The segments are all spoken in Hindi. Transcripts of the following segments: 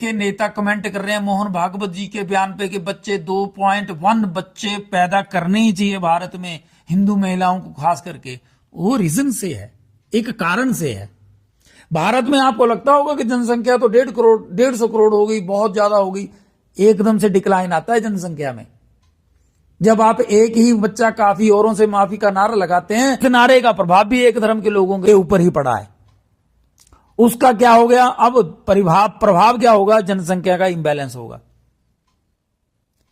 के नेता कमेंट कर रहे हैं मोहन भागवत जी के बयान पे कि बच्चे 2.1 बच्चे पैदा करने ही चाहिए भारत में, हिंदू महिलाओं को खास करके। वो रीजन से है, एक कारण से है। भारत में आपको लगता होगा कि जनसंख्या तो 150 करोड़ हो गई, बहुत ज्यादा हो गई। एकदम से डिक्लाइन आता है जनसंख्या में जब आप एक ही बच्चा काफी औरों से माफी का नारा लगाते हैं। इस नारे का प्रभाव भी एक धर्म के लोगों के ऊपर ही पड़ा है। उसका क्या हो गया, अब प्रभाव क्या होगा, जनसंख्या का इंबैलेंस होगा।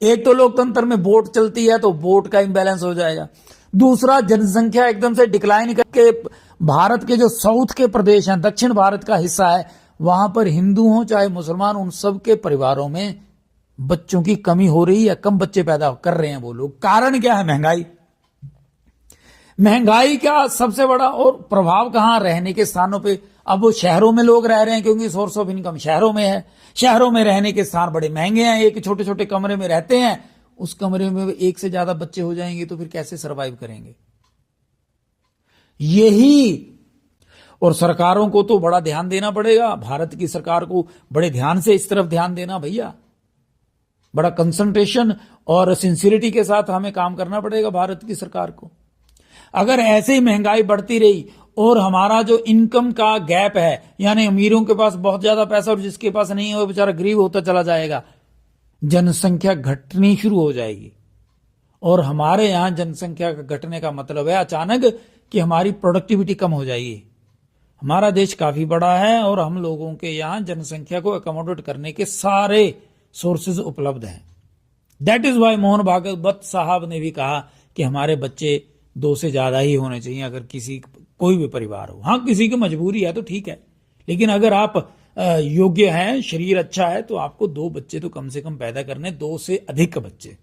एक तो लोकतंत्र में वोट चलती है तो वोट का इंबैलेंस हो जाएगा। दूसरा, जनसंख्या एकदम से डिक्लाइन करके भारत के जो साउथ के प्रदेश हैं, दक्षिण भारत का हिस्सा है, वहां पर हिंदू हो चाहे मुसलमान, उन सब के परिवारों में बच्चों की कमी हो रही है, कम बच्चे पैदा कर रहे हैं वो लोग। कारण क्या है, महंगाई। महंगाई का सबसे बड़ा और प्रभाव कहां, रहने के स्थानों पे। अब वो शहरों में लोग रह रहे हैं क्योंकि सोर्स ऑफ इनकम शहरों में है। शहरों में रहने के स्थान बड़े महंगे हैं, एक छोटे छोटे कमरे में रहते हैं, उस कमरे में एक से ज्यादा बच्चे हो जाएंगे तो फिर कैसे सरवाइव करेंगे। यही, और सरकारों को तो बड़ा ध्यान देना पड़ेगा, भारत की सरकार को बड़े ध्यान से इस तरफ ध्यान देना भैया, बड़ा कंसंट्रेशन और सिंसियरिटी के साथ हमें काम करना पड़ेगा भारत की सरकार को। अगर ऐसे ही महंगाई बढ़ती रही और हमारा जो इनकम का गैप है, यानी अमीरों के पास बहुत ज्यादा पैसा और जिसके पास नहीं है वो बेचारा गरीब होता चला जाएगा, जनसंख्या घटनी शुरू हो जाएगी। और हमारे यहां जनसंख्या घटने का मतलब है अचानक कि हमारी प्रोडक्टिविटी कम हो जाएगी। हमारा देश काफी बड़ा है और हम लोगों के यहां जनसंख्या को अकोमोडेट करने के सारे सोर्सेज उपलब्ध हैं। That is why Mohan Bhagwat साहब ने भी कहा कि हमारे बच्चे 2 से ज्यादा ही होने चाहिए, अगर कोई भी परिवार हो। हाँ, किसी की मजबूरी है तो ठीक है, लेकिन अगर आप योग्य हैं, शरीर अच्छा है, तो आपको 2 बच्चे तो कम से कम पैदा करने, 2 से अधिक बच्चे।